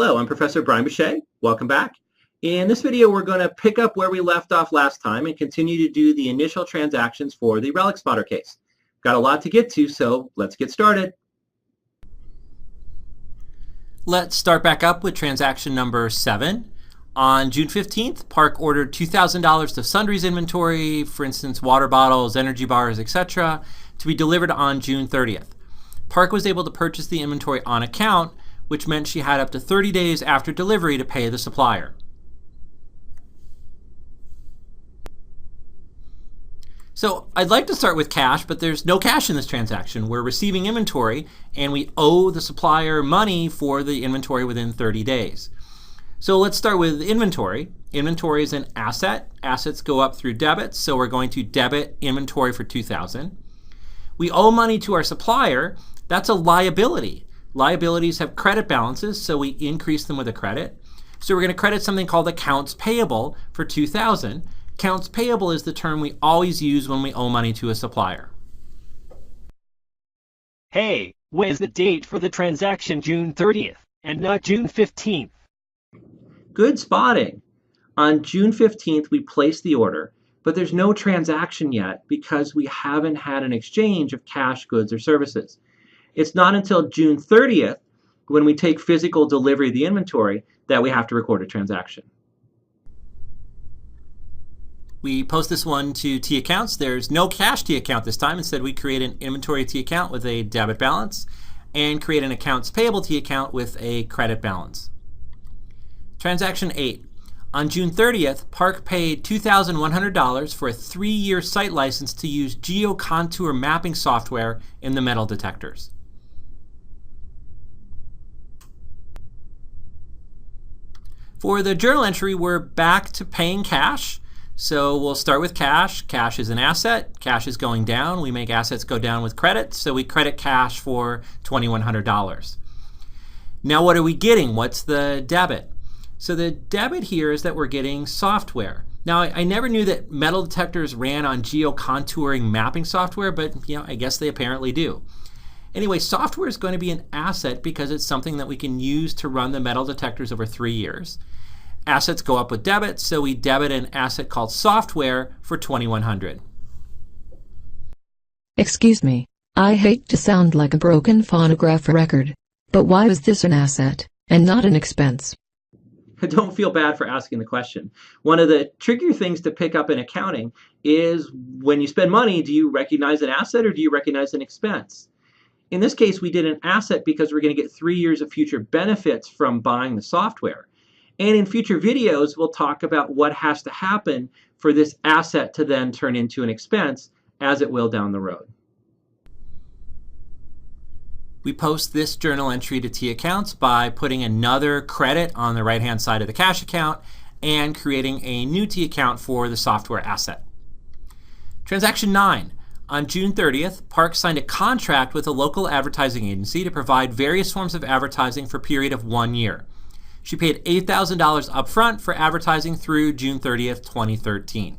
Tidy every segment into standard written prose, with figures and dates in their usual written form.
Hello, I'm Professor Brian Boucher. Welcome back. In this video, we're going to pick up where we left off last time and continue to do the initial transactions for the Relic spotter case. Got a lot to get to, so let's get started. Let's start back up with transaction number 7. On June 15th, Park ordered $2,000 of sundries inventory, for instance, water bottles, energy bars, etc., to be delivered on June 30th. Park was able to purchase the inventory on account, which meant she had up to 30 days after delivery to pay the supplier. So I'd like to start with cash, but there's no cash in this transaction. We're receiving inventory, and we owe the supplier money for the inventory within 30 days. So let's start with inventory. Inventory is an asset. Assets go up through debits, so we're going to debit inventory for $2,000. We owe money to our supplier. That's a liability. Liabilities have credit balances, so we increase them with a credit. So we're going to credit something called accounts payable for $2,000. Accounts payable is the term we always use when we owe money to a supplier. Hey, when is the date for the transaction June 30th and not June 15th? Good spotting. On June 15th, we placed the order, but there's no transaction yet because we haven't had an exchange of cash, goods, or services. It's not until June 30th, when we take physical delivery of the inventory, that we have to record a transaction. We post this one to T accounts. There's no cash T account this time. Instead, we create an inventory T account with a debit balance and create an accounts payable T account with a credit balance. Transaction 8. On June 30th, Park paid $2,100 for a 3-year site license to use geocontour mapping software in the metal detectors. For the journal entry, we're back to paying cash. So we'll start with cash. Cash is an asset. Cash is going down. We make assets go down with credit. So we credit cash for $2,100. Now what are we getting? What's the debit? So the debit here is that we're getting software. Now I never knew that metal detectors ran on geocontouring mapping software, but I guess they apparently do. Anyway, software is going to be an asset because it's something that we can use to run the metal detectors over 3 years. Assets go up with debit, so we debit an asset called software for $2,100. Excuse me, I hate to sound like a broken phonograph record, but why is this an asset and not an expense? Don't feel bad for asking the question. One of the trickier things to pick up in accounting is when you spend money, do you recognize an asset or do you recognize an expense? In this case, we did an asset because we're going to get 3 years of future benefits from buying the software. And in future videos, we'll talk about what has to happen for this asset to then turn into an expense, as it will down the road. We post this journal entry to T accounts by putting another credit on the right-hand side of the cash account and creating a new T account for the software asset. Transaction 9. On June 30th, Park signed a contract with a local advertising agency to provide various forms of advertising for a period of 1 year. She paid $8,000 upfront for advertising through June 30th, 2013.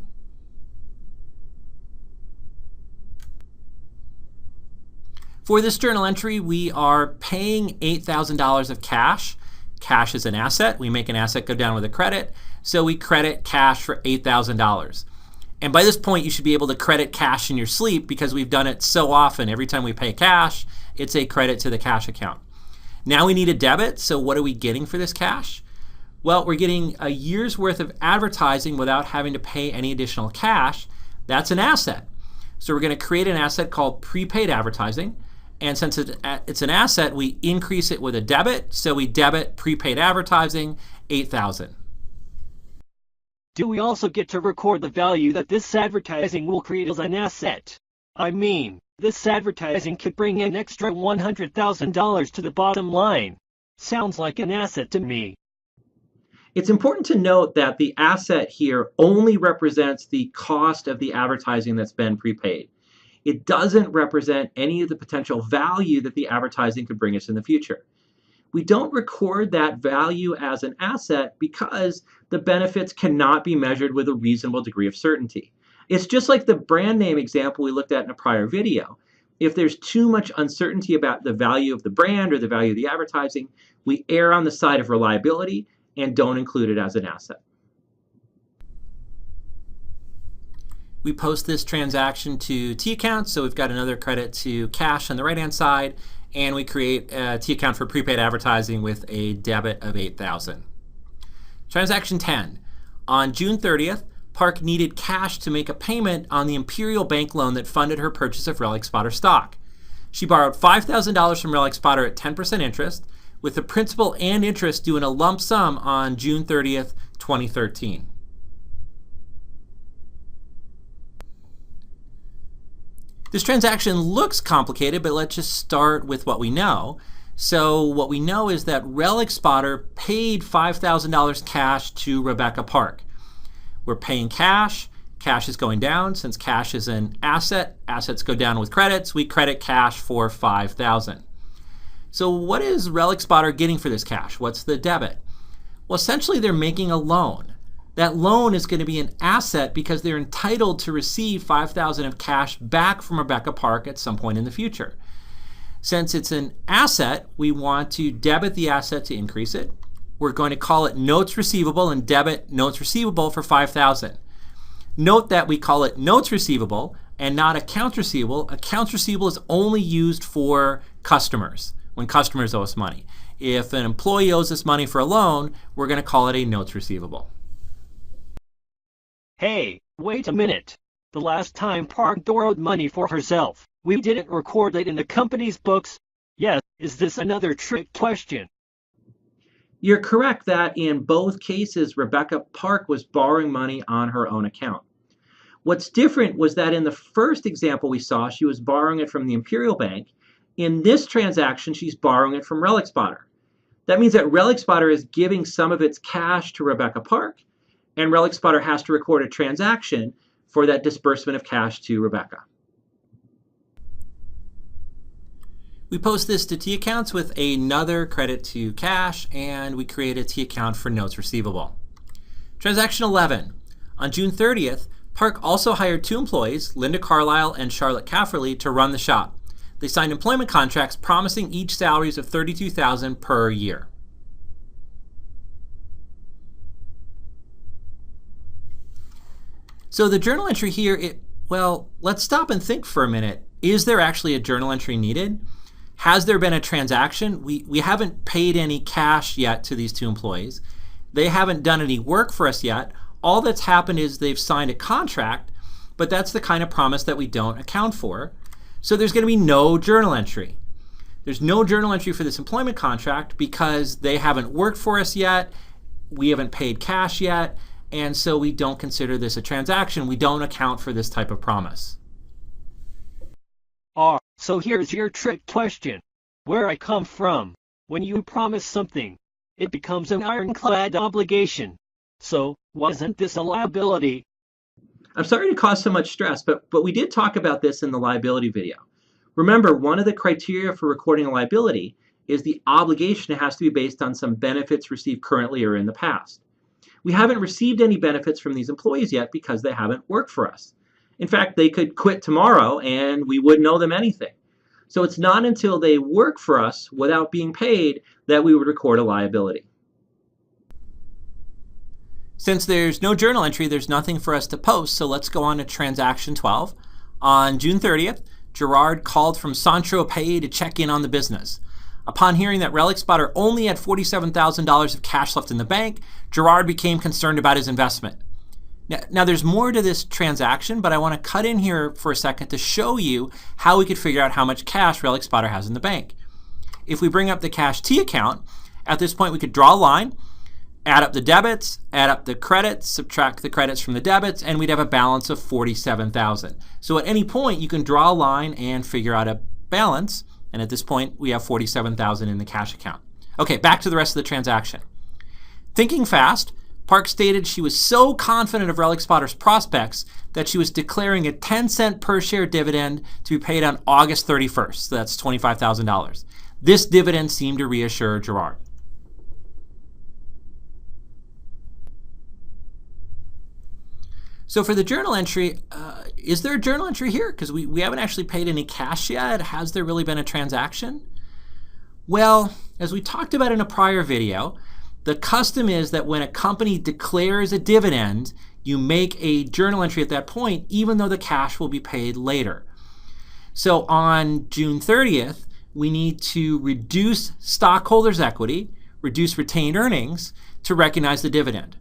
For this journal entry, we are paying $8,000 of cash. Cash is an asset. We make an asset go down with a credit, so we credit cash for $8,000. And by this point, you should be able to credit cash in your sleep because we've done it so often. Every time we pay cash, it's a credit to the cash account. Now we need a debit, so what are we getting for this cash? Well, we're getting a year's worth of advertising without having to pay any additional cash. That's an asset. So we're going to create an asset called prepaid advertising. And since it's an asset, we increase it with a debit. So we debit prepaid advertising, $8,000. Do we also get to record the value that this advertising will create as an asset? I mean, this advertising could bring in extra $100,000 to the bottom line. Sounds like an asset to me. It's important to note that the asset here only represents the cost of the advertising that's been prepaid. It doesn't represent any of the potential value that the advertising could bring us in the future. We don't record that value as an asset because the benefits cannot be measured with a reasonable degree of certainty. It's just like the brand name example we looked at in a prior video. If there's too much uncertainty about the value of the brand or the value of the advertising, we err on the side of reliability and don't include it as an asset. We post this transaction to T account, so we've got another credit to cash on the right-hand side, and we create a T account for prepaid advertising with a debit of $8,000. Transaction 10. On June 30th, Park needed cash to make a payment on the Imperial Bank loan that funded her purchase of Relic Spotter stock. She borrowed $5,000 from Relic Spotter at 10% interest, with the principal and interest due in a lump sum on June 30th, 2013. This transaction looks complicated, but let's just start with what we know. So what we know is that Relic Spotter paid $5,000 cash to Rebecca Park. We're paying cash. Cash is going down. Since cash is an asset, assets go down with credits. We credit cash for $5,000. So what is Relic Spotter getting for this cash? What's the debit? Well, essentially they're making a loan. That loan is going to be an asset because they're entitled to receive $5,000 of cash back from Rebecca Park at some point in the future. Since it's an asset, we want to debit the asset to increase it. We're going to call it notes receivable and debit notes receivable for $5,000. Note that we call it notes receivable and not accounts receivable. Accounts receivable is only used for customers, when customers owe us money. If an employee owes us money for a loan, we're going to call it a notes receivable. Hey, wait a minute. The last time Park borrowed money for herself, we didn't record it in the company's books. Yes, is this another trick question? You're correct that in both cases, Rebecca Park was borrowing money on her own account. What's different was that in the first example we saw, she was borrowing it from the Imperial Bank. In this transaction, she's borrowing it from Relic Spotter. That means that Relic Spotter is giving some of its cash to Rebecca Park, and Relic Spotter has to record a transaction for that disbursement of cash to Rebecca. We post this to T accounts with another credit to cash, and we create a T account for notes receivable. Transaction 11. On June 30th, Park also hired 2 employees, Linda Carlisle and Charlotte Cafferly, to run the shop. They signed employment contracts promising each salaries of $32,000 per year. So the journal entry here, well, let's stop and think for a minute. Is there actually a journal entry needed? Has there been a transaction? We haven't paid any cash yet to these 2 employees. They haven't done any work for us yet. All that's happened is they've signed a contract, but that's the kind of promise that we don't account for. So there's going to be no journal entry. There's no journal entry for this employment contract because they haven't worked for us yet. We haven't paid cash yet. And so we don't consider this a transaction. We don't account for this type of promise. So here's your trick question. Where I come from, when you promise something, it becomes an ironclad obligation. So, wasn't this a liability? I'm sorry to cause so much stress, but we did talk about this in the liability video. Remember, one of the criteria for recording a liability is the obligation has to be based on some benefits received currently or in the past. We haven't received any benefits from these employees yet because they haven't worked for us. In fact, they could quit tomorrow and we wouldn't owe them anything. So it's not until they work for us without being paid that we would record a liability. Since there's no journal entry, there's nothing for us to post, so let's go on to transaction 12. On June 30th, Gerard called from Saint-Tropez to check in on the business. Upon hearing that Relic Spotter only had $47,000 of cash left in the bank, Gerard became concerned about his investment. Now there's more to this transaction, but I want to cut in here for a second to show you how we could figure out how much cash Relic Spotter has in the bank. If we bring up the cash T account, at this point we could draw a line, add up the debits, add up the credits, subtract the credits from the debits, and we'd have a balance of $47,000. So at any point you can draw a line and figure out a balance, and at this point we have $47,000 in the cash account. Okay, back to the rest of the transaction. Thinking fast, Park stated she was so confident of Relic Spotter's prospects that she was declaring a 10-cent per share dividend to be paid on August 31st. So that's $25,000. This dividend seemed to reassure Gerard. So for the journal entry, is there a journal entry here? Because we haven't actually paid any cash yet. Has there really been a transaction? Well, as we talked about in a prior video, the custom is that when a company declares a dividend, you make a journal entry at that point, even though the cash will be paid later. So on June 30th, we need to reduce stockholders' equity, reduce retained earnings to recognize the dividend.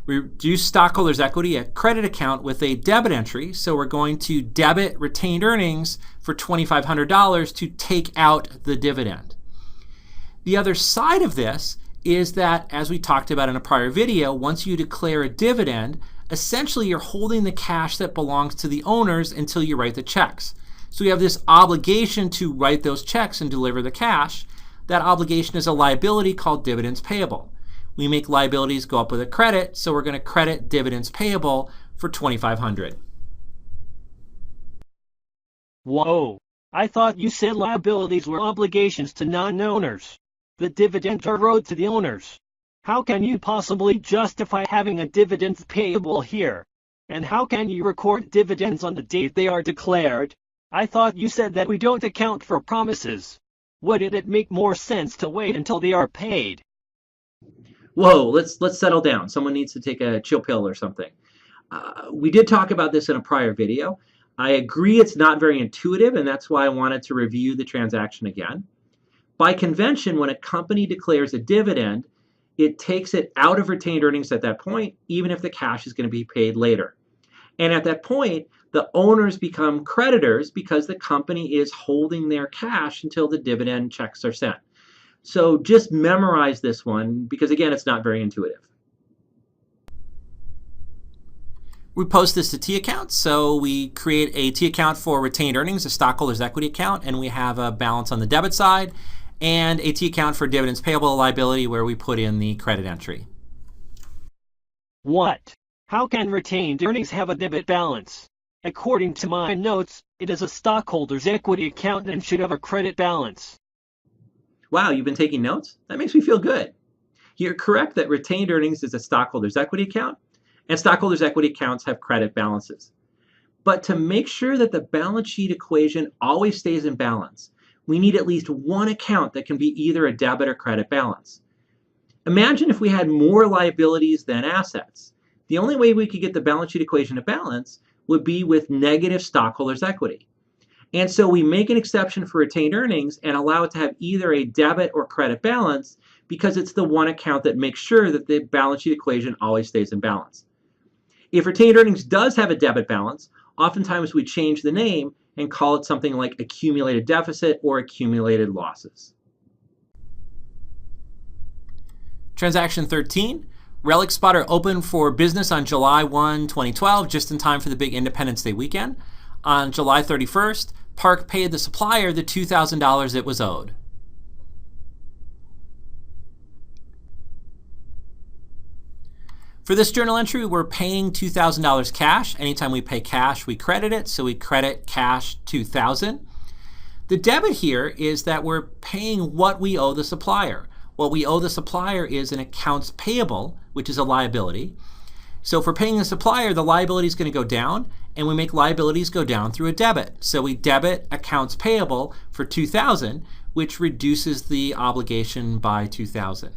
Reduce stockholders' equity, a credit account with a debit entry. So we're going to debit retained earnings for $2,500 to take out the dividend. The other side of this is that, as we talked about in a prior video, once you declare a dividend, essentially you're holding the cash that belongs to the owners until you write the checks. So we have this obligation to write those checks and deliver the cash. That obligation is a liability called dividends payable. We make liabilities go up with a credit, so we're going to credit dividends payable for $2,500. Whoa! I thought you said liabilities were obligations to non-owners. The dividends are owed to the owners. How can you possibly justify having a dividend payable here? And how can you record dividends on the date they are declared? I thought you said that we don't account for promises. Wouldn't it make more sense to wait until they are paid? Whoa, let's settle down. Someone needs to take a chill pill or something. We did talk about this in a prior video. I agree it's not very intuitive, and that's why I wanted to review the transaction again. By convention, when a company declares a dividend, it takes it out of retained earnings at that point, even if the cash is going to be paid later. And at that point, the owners become creditors because the company is holding their cash until the dividend checks are sent. So just memorize this one because, again, it's not very intuitive. We post this to T accounts, so we create a T account for retained earnings, a stockholders' equity account, and we have a balance on the debit side, and a T account for dividends payable liability where we put in the credit entry. What? How can retained earnings have a debit balance? According to my notes, it is a stockholders' equity account and should have a credit balance. Wow, you've been taking notes? That makes me feel good. You're correct that retained earnings is a stockholders' equity account, and stockholders' equity accounts have credit balances. But to make sure that the balance sheet equation always stays in balance, we need at least one account that can be either a debit or credit balance. Imagine if we had more liabilities than assets. The only way we could get the balance sheet equation to balance would be with negative stockholders' equity. And so we make an exception for retained earnings and allow it to have either a debit or credit balance because it's the one account that makes sure that the balance sheet equation always stays in balance. If retained earnings does have a debit balance, oftentimes we change the name and call it something like accumulated deficit or accumulated losses. Transaction 13. Relic Spotter opened for business on July 1, 2012, just in time for the big Independence Day weekend. On July 31st, Park paid the supplier the $2,000 it was owed. For this journal entry, we're paying $2,000 cash. Anytime we pay cash, we credit it, so we credit cash $2,000. The debit here is that we're paying what we owe the supplier. What we owe the supplier is an accounts payable, which is a liability. So if we're paying the supplier, the liability is going to go down, and we make liabilities go down through a debit. So we debit accounts payable for $2,000, which reduces the obligation by $2,000.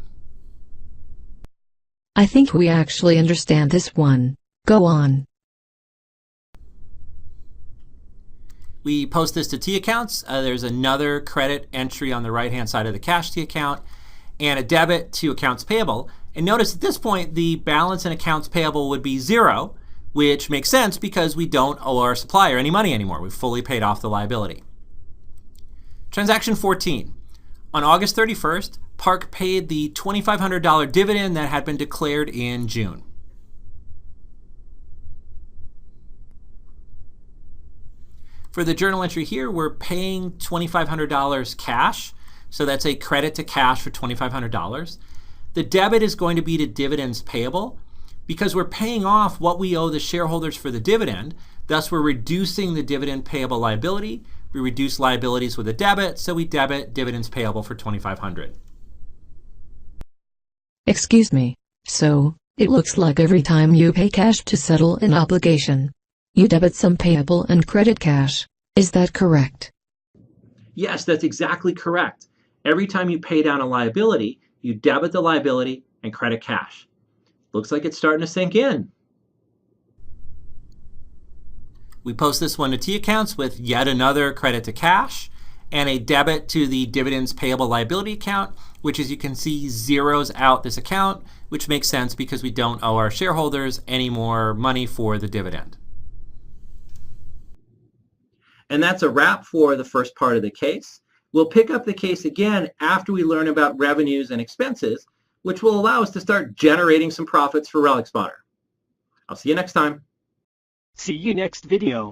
I think we actually understand this one. Go on. We post this to T accounts. There's another credit entry on the right-hand side of the cash T account and a debit to accounts payable. And notice at this point, the balance in accounts payable would be 0, which makes sense because we don't owe our supplier any money anymore. We've fully paid off the liability. Transaction 14. On August 31st, Park paid the $2,500 dividend that had been declared in June. For the journal entry here, we're paying $2,500 cash. So that's a credit to cash for $2,500. The debit is going to be to dividends payable because we're paying off what we owe the shareholders for the dividend. Thus, we're reducing the dividend payable liability. We reduce liabilities with a debit, so we debit dividends payable for $2,500. Excuse me. So, It looks like every time you pay cash to settle an obligation, you debit some payable and credit cash. Is that correct? Yes, that's exactly correct. Every time you pay down a liability, you debit the liability and credit cash. Looks like it's starting to sink in. We post this one to T accounts with yet another credit to cash and a debit to the dividends payable liability account, which, as you can see, zeroes out this account, which makes sense because we don't owe our shareholders any more money for the dividend. And that's a wrap for the first part of the case. We'll pick up the case again after we learn about revenues and expenses, which will allow us to start generating some profits for Relic Spotter. I'll see you next time. See you next video.